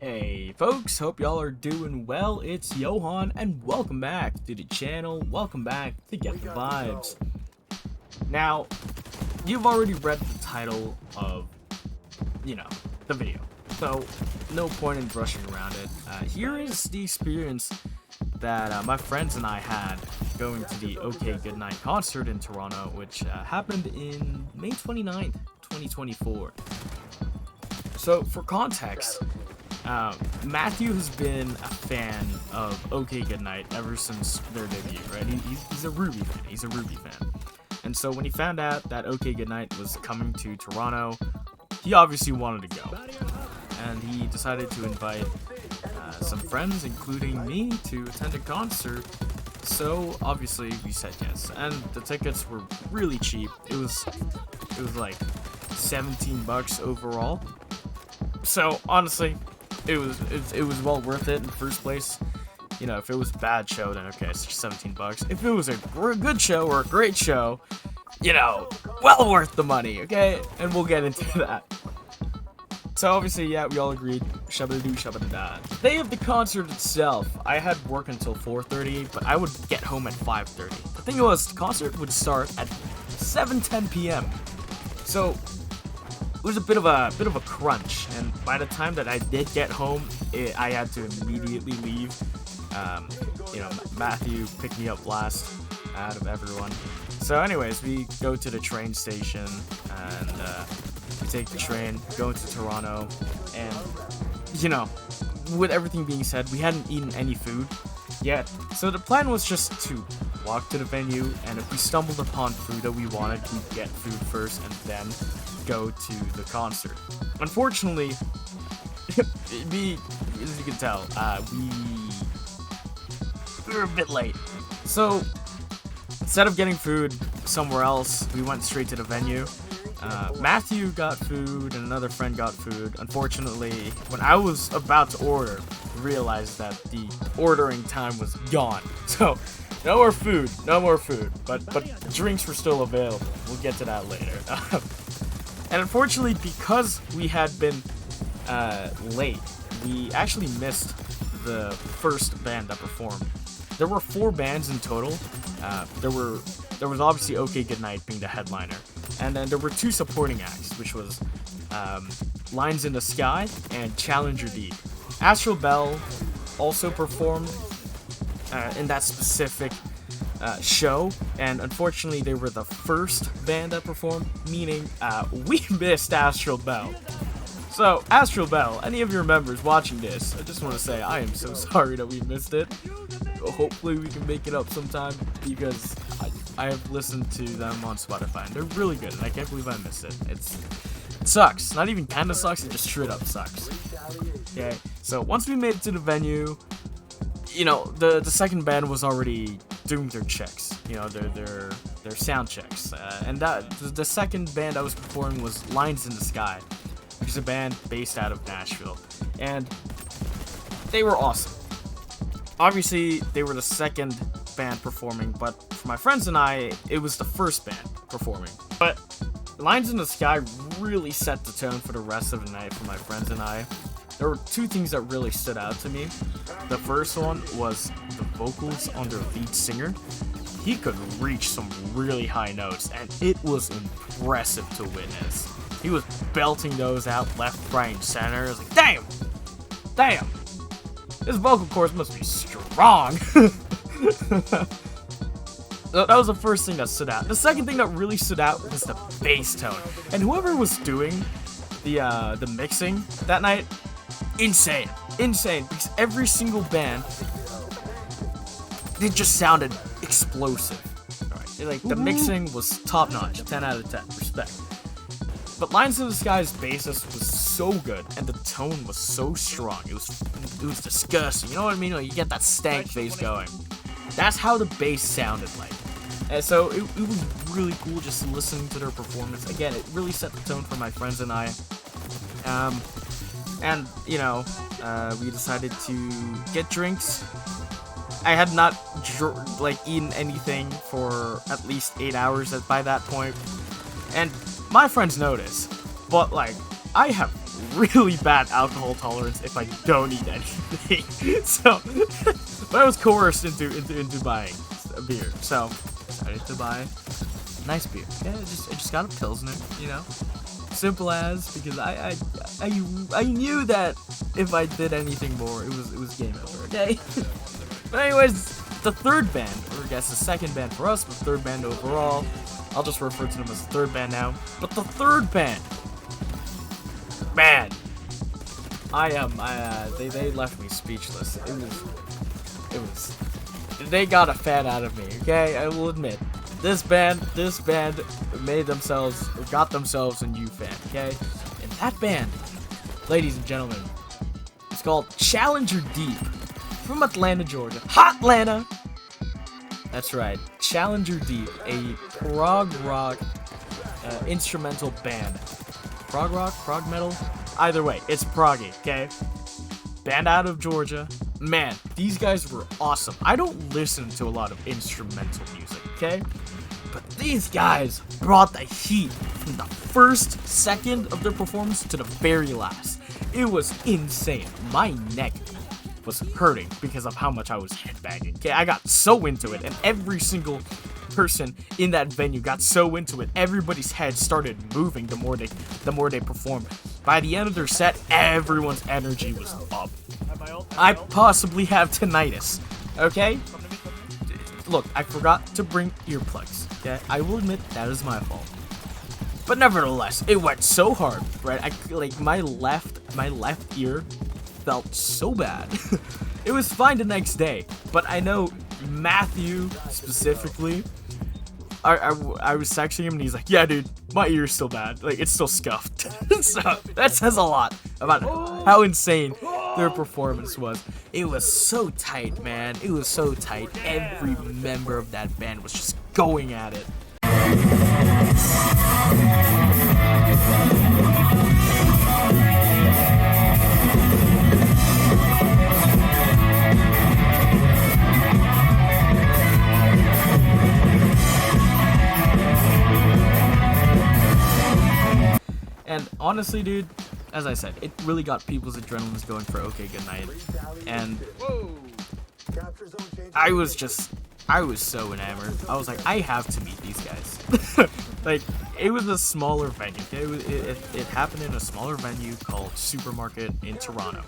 Hey folks, hope y'all are doing well. It's Johan and welcome back to the channel. Welcome back to Get the Vibes. Now, you've already read the title of, the video. So, no point in rushing around it. Here is the experience that my friends and I had going to the OK Goodnight concert in Toronto, which happened in May 29th, 2024. So, for context, Matthew has been a fan of OK Goodnight ever since their debut, right? He's a Ruby fan. He's a Ruby fan. And so when he found out that OK Goodnight was coming to Toronto, he obviously wanted to go. And he decided to invite some friends, including me, to attend a concert. So obviously we said yes. And the tickets were really cheap. It was like $17 overall. So honestly, it was well worth it in the first place. You know, if it was a bad show, then okay, it's just $17. If it was a good show or a great show, well worth the money, okay? And we'll get into that. So obviously, yeah, we all agreed, shabba-da-doo, shabba-da-da. The day of the concert itself, I had work until 4:30, but I would get home at 5:30. The thing was, the concert would start at 7:10 p.m. So it was a bit of a crunch, and by the time that I did get home, I had to immediately leave. Matthew picked me up last out of everyone. So anyways, we go to the train station, and we take the train, go into Toronto, and, with everything being said, we hadn't eaten any food yet. So the plan was just to walk to the venue, and if we stumbled upon food that we wanted, we'd get food first, and then go to the concert. Unfortunately, as you can tell, we were a bit late. So instead of getting food somewhere else, we went straight to the venue. Matthew got food and another friend got food. Unfortunately, when I was about to order, I realized that the ordering time was gone. So no more food. But drinks were still available. We'll get to that later. And unfortunately, because we had been late, we actually missed the first band that performed. There were 4 bands in total. There was obviously OK Goodnight being the headliner, and then there were 2 supporting acts, which was Lines in the Sky and Challenger Deep. Astral Bell also performed in that specific show, and unfortunately they were the first band that performed, meaning we missed Astral Bell. So Astral Bell, any of your members watching this, I just want to say I am so sorry that we missed it. Hopefully we can make it up sometime, because I have listened to them on Spotify and they're really good, and I can't believe I missed it. It sucks. Not even kinda sucks, it just straight up sucks. Okay, so once we made it to the venue, the second band was already doing their checks, their sound checks, and that the second band I was performing was Lines in the Sky, which is a band based out of Nashville, and they were awesome. Obviously, they were the second band performing, but for my friends and I, it was the first band performing. But Lines in the Sky really set the tone for the rest of the night for my friends and I. There were 2 things that really stood out to me. The first one was the vocals on their lead singer. He could reach some really high notes, and it was impressive to witness. He was belting those out left, right, and center. I was like, damn! This vocal cords must be strong! So that was the first thing that stood out. The second thing that really stood out was the bass tone. And whoever was doing the mixing that night, insane, because every single band, it just sounded explosive. Right? The mixing was top notch, 10 out of 10, respect. But Lines in the Sky's bassist was so good, and the tone was so strong. It was disgusting. You know what I mean? You get that stank bass going. That's how the bass sounded like. And so it was really cool just listening to their performance. Again, it really set the tone for my friends and I. We decided to get drinks. I had not eaten anything for at least 8 hours by that point, and my friends noticed, but I have really bad alcohol tolerance if I don't eat anything. So, but I was coerced into buying a beer. So, I decided to buy a nice beer. Yeah, I just got a Pilsner, you know. Simple as, because I knew that if I did anything more, it was game over, okay? But anyways, the third band, or I guess the second band for us, but third band overall. I'll just refer to them as the third band now. But the third band, man, they left me speechless. It was, they got a fan out of me, okay? I will admit. This band got themselves a new fan, okay? And that band, ladies and gentlemen, is called Challenger Deep from Atlanta, Georgia. Hot Atlanta! That's right, Challenger Deep, a prog rock instrumental band. Prog rock? Prog metal? Either way, it's proggy, okay? Band out of Georgia. Man, these guys were awesome. I don't listen to a lot of instrumental music, okay? But these guys brought the heat from the first second of their performance to the very last. It was insane. My neck was hurting because of how much I was headbanging. Okay, I got so into it, and every single person in that venue got so into it. Everybody's head started moving the more they performed. By the end of their set, everyone's energy was up. I possibly have tinnitus. Okay? Look, I forgot to bring earplugs. Okay? I will admit that is my fault. But nevertheless, it went so hard, right? My left ear felt so bad. It was fine the next day, but I know Matthew specifically. I was texting him and he's like, "Yeah, dude, my ear's still bad. Like, it's still scuffed." So that says a lot about how insane their performance was. It was so tight, man. It was so tight. Every member of that band was just going at it. And honestly, dude, as I said, it really got people's adrenalines going for OK Goodnight. And I was so enamored. I was like, I have to meet these guys. Like, it was a smaller venue. Okay? It happened in a smaller venue called Supermarket in Toronto.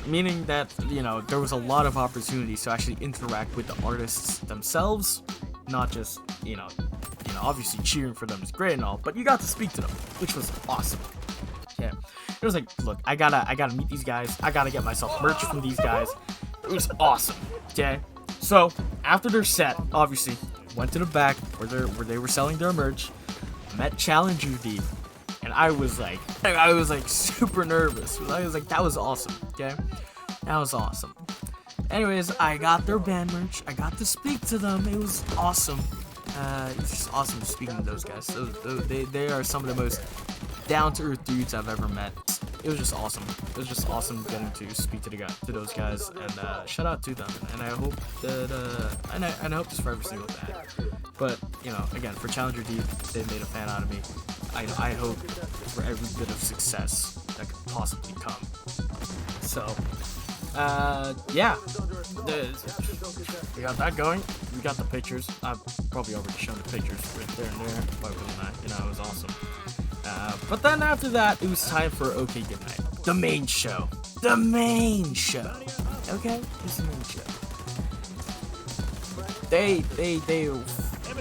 Meaning that, you know, there was a lot of opportunities to actually interact with the artists themselves, not just, you know, obviously cheering for them is great and all, but you got to speak to them, which was awesome. Yeah, it was like, look, I gotta meet these guys. I gotta get myself merch from these guys. It was awesome. Okay, so after their set, obviously went to the back where they were selling their merch. Met Challenger Deep, and I was like super nervous. I was like, that was awesome. Okay, that was awesome. Anyways, I got their band merch. I got to speak to them. It was awesome. It's just awesome speaking to those guys. They are some of the most down-to-earth dudes I've ever met. It was just awesome. It was just awesome getting to speak to those guys, and shout out to them. And I hope that and I hope this for every single band. But you know, again, for Challenger Deep, they made a fan out of me. I hope for every bit of success that could possibly come. So, yeah, we got that going. We got the pictures. I've probably already shown the pictures right there and there. Why wouldn't I? You know, it was awesome. But then after that, it was time for OK Goodnight, the main show. The main show. Okay, it's the main show. They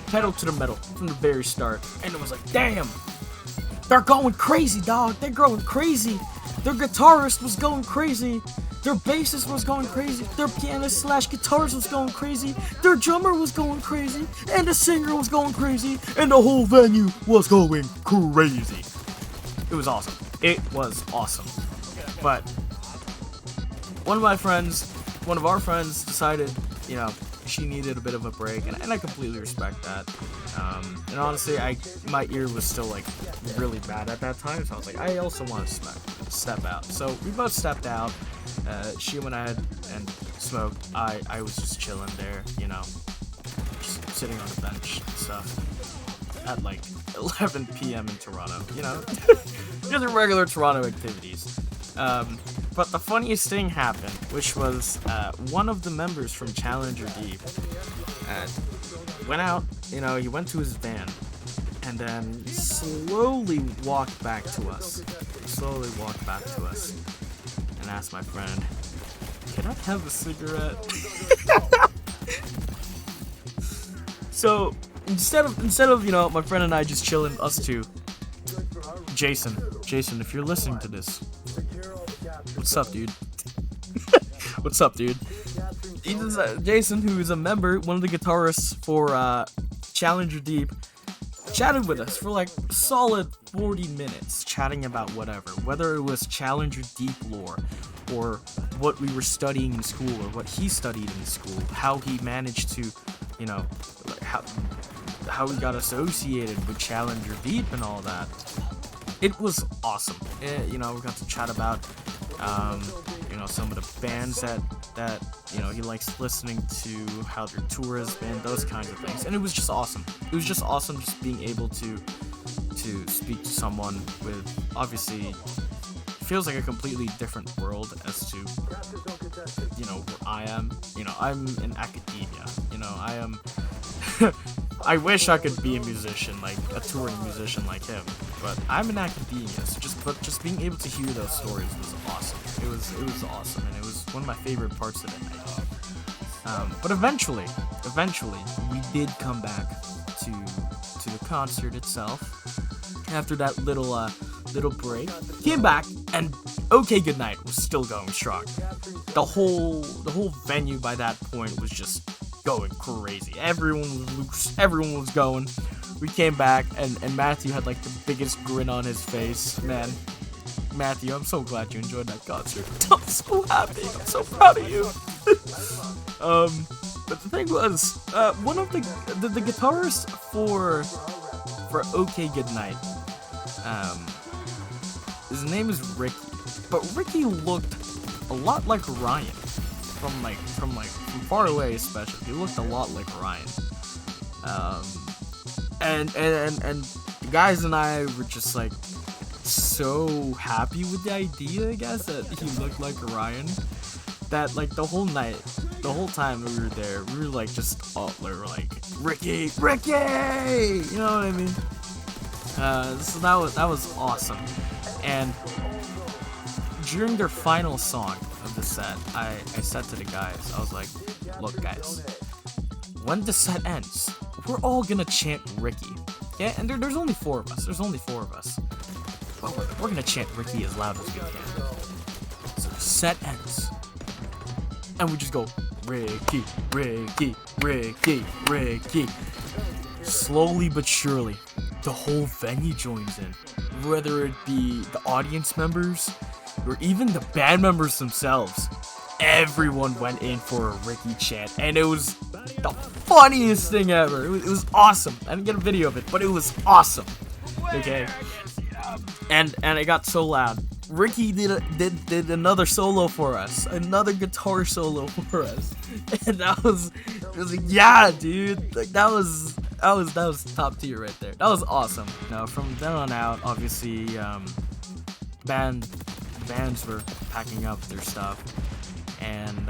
pedaled to the metal from the very start, and it was like, damn, they're going crazy, dog. They're going crazy. Their guitarist was going crazy. Their bassist was going crazy. Their pianist / guitarist was going crazy. Their drummer was going crazy. And the singer was going crazy. And the whole venue was going crazy. It was awesome. It was awesome. But one of our friends decided, you know, she needed a bit of a break, and I completely respect that. And honestly, my ear was still like really bad at that time, so I was like, I also want to step out. So we both stepped out. She went ahead and smoked. I was just chilling there, you know, just sitting on the bench and stuff at like 11 p.m. in Toronto, you know. Just regular Toronto activities. But the funniest thing happened, which was one of the members from Challenger Deep went out, you know, he went to his van, and then slowly walked back to us. And asked my friend, "Can I have a cigarette?" So instead of you know, my friend and I just chilling, us two, Jason, if you're listening to this, what's up, dude? What's up, dude? Jason, who is a member, one of the guitarists for Challenger Deep, chatted with us for like solid 40 minutes, chatting about whatever, whether it was Challenger Deep lore, or what we were studying in school, or what he studied in school, how he managed to, you know, how he got associated with Challenger Deep and all that. It was awesome. You know, we got to chat about, you know, some of the bands that you know he likes listening to, how their tour has been, those kinds of things, and it was just awesome. It was just awesome, just being able to speak to someone with, obviously, feels like a completely different world as to, you know, where I am. You know, I'm in academia. You know, I am. I wish I could be a musician, like a touring musician like him, but I'm in academia. So just being able to hear those stories was awesome. It was awesome, and it was one of my favorite parts of the night. But eventually, we did come back to the concert itself. After that little break, came back, and OK Goodnight was still going strong. The whole venue by that point was just going crazy. Everyone was loose. Everyone was going. We came back, and Matthew had like the biggest grin on his face. Man, Matthew, I'm so glad you enjoyed that concert. I'm so happy. I'm so proud of you. But the thing was, one of the guitarist for OK Goodnight, his name is Ricky, but Ricky looked a lot like Ryan from far away, especially. He looked a lot like Ryan. And the guys and I were just like so happy with the idea, I guess, that he looked like Ryan, that like the whole night, the whole time we were there, we were like just we were like, Ricky, you know what I mean? So that was awesome. And during their final song of the set, I said to the guys, I was like, look guys, when the set ends, we're all gonna chant Ricky. Yeah, and there's only four of us. But we're gonna chant Ricky as loud as we can. So the set ends, and we just go, Ricky. Slowly but surely, the whole venue joins in. Whether it be the audience members, or even the band members themselves. Everyone went in for a Ricky chant, and it was the funniest thing ever. It was awesome. I didn't get a video of it, but it was awesome. Okay, and it got so loud. Ricky did another solo for us, another guitar solo for us, and it was like, yeah, dude, like that was top tier right there. That was awesome. Now from then on out, obviously, bands were packing up their stuff. And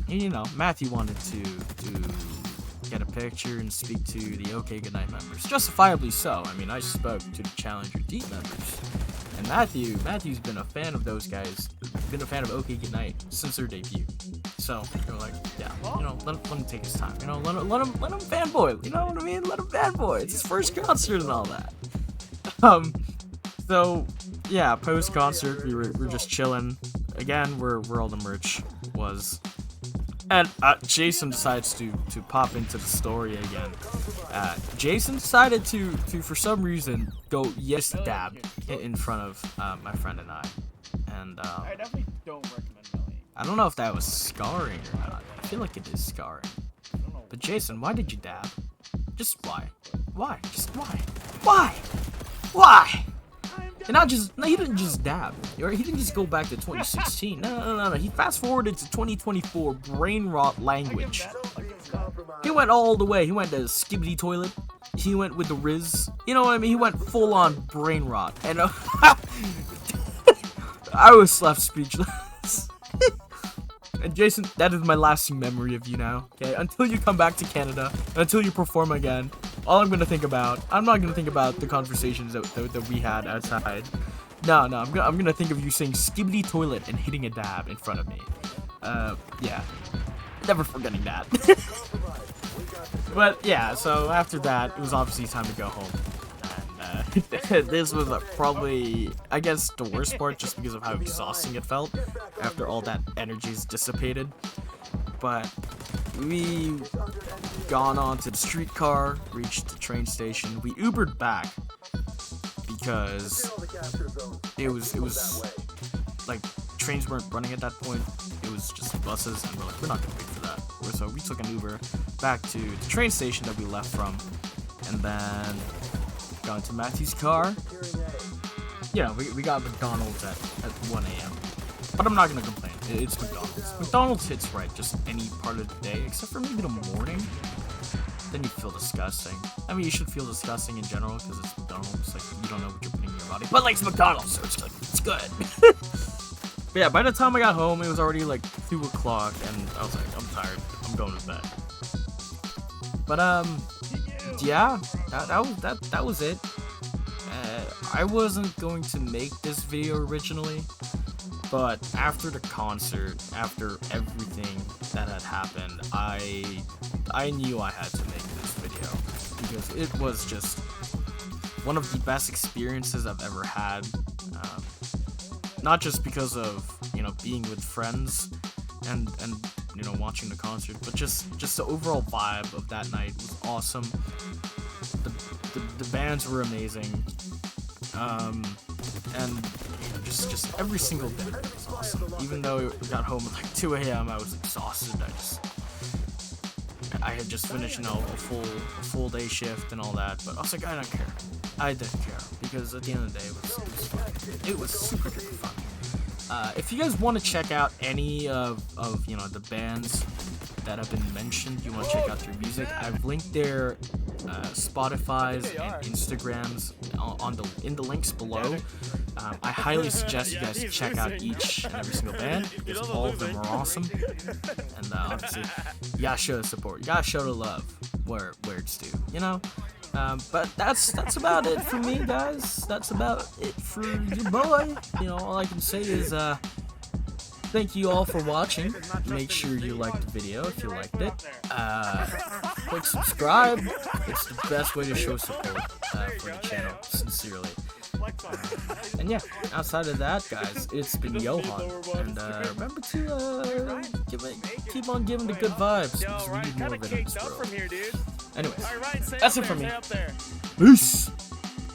you know, Matthew wanted to get a picture and speak to the OK Goodnight members. Justifiably so. I mean, I spoke to the Challenger Deep members. And Matthew's been a fan of those guys, been a fan of OK Goodnight since their debut. So they're like, yeah, you know, let him take his time. You know, let him fanboy. You know what I mean? Let him fanboy. It's his first concert and all that. So yeah, post concert we were just chilling. Again, where all the merch was. And Jason decides to pop into the story again. Jason decided to for some reason go yes dab in front of my friend and I. And I definitely don't recommend Melly. I don't know if that was scarring or not. I feel like it is scarring. I don't know. But Jason, why did you dab? Just why? Why? Just why? Why? Why? He didn't just dab, or he didn't just go back to 2016. No. He fast forwarded to 2024, brain rot language. He went all the way. He went to Skibbity Toilet. he went with the Riz. You know what I mean? He went full on brain rot, and I was left speechless. And Jason, that is my lasting memory of you now. Okay, until you come back to Canada, until you perform again, all I'm not gonna think about the conversations that we had outside. No, I'm gonna think of you saying "skibbity toilet" and hitting a dab in front of me. Yeah, never forgetting that. But yeah, so after that, it was obviously time to go home. And this was probably, I guess, the worst part, just because of how exhausting it felt after all that energy is dissipated. But we gone on to the streetcar, reached the train station. We Ubered back because it was like trains weren't running at that point. It was just buses, and we're like, we're not gonna wait for that. So we took an Uber back to the train station that we left from, and then got into Matthew's car. Yeah, we got McDonald's at 1 a.m. But I'm not gonna complain. It's McDonald's. McDonald's hits right just any part of the day, except for maybe the morning. Then you feel disgusting. I mean, you should feel disgusting in general because it's McDonald's. Like, you don't know what you're putting in your body. But like, it's McDonald's, so it's like, it's good. But yeah, by the time I got home, it was already like 2 o'clock, and I was like, I'm tired. I'm going to bed. But yeah, that was it. I wasn't going to make this video originally, but after the concert, after everything that had happened, I knew I had to make this video because it was just one of the best experiences I've ever had. Not just because of, you know, being with friends and you know, watching the concert, but just the overall vibe of that night was awesome. The bands were amazing, and you know, just every single bit of it was awesome. Even though we got home at like 2 a.m., I was exhausted. I had just finished, you know, a full day shift and all that, but I was like, I don't care. I didn't care, because at the end of the day, it was fun. It was super duper fun. If you guys want to check out any of you know, the bands that have been mentioned, you want to check out their music, I've linked their Spotify's and Instagrams in the links below. I highly suggest you guys check out each and every single band, because all of them are awesome. And obviously, you gotta show the support, you gotta show the love where it's due, you know. But that's about it for me, guys. That's about it for your boy. You know, all I can say is thank you all for watching. Make sure you liked the video if you liked it. Click subscribe. It's the best way to show support for the channel, sincerely. And yeah, outside of that, guys, it's been Johan, and remember to keep on giving the good vibes, because we need more of it in this world. Anyways, that's it for me. Peace.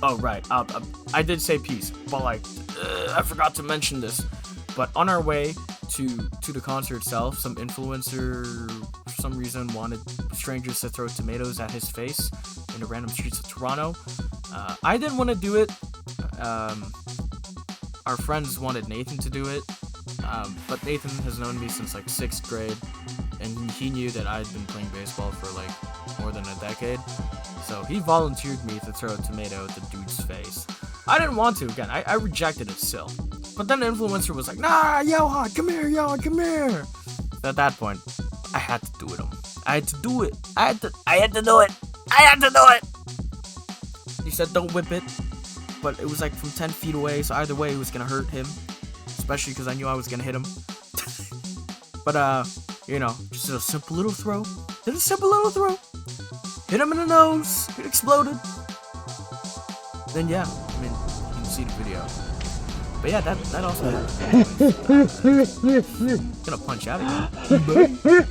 Oh right, I did say peace, but like, I forgot to mention this. But on our way to the concert itself, some influencer for some reason wanted strangers to throw tomatoes at his face in the random streets of Toronto. I didn't want to do it. Our friends wanted Nathan to do it, but Nathan has known me since like 6th grade, and he knew that I'd been playing baseball for like more than a decade, so he volunteered me to throw a tomato at the dude's face. I didn't want to, again, I rejected it still, but then the influencer was like, nah, Johan, come here, Johan, come here. At that point, I had to do it. I had to do it. I had to do it. I had to do it. He said don't whip it, but it was like from 10 feet away, so either way it was gonna hurt him, especially because I knew I was gonna hit him. But you know, just a simple little throw. Did a simple little throw. Hit him in the nose. It exploded. Then yeah, I mean, you can see the video. But yeah, that also happened. Gonna punch out again.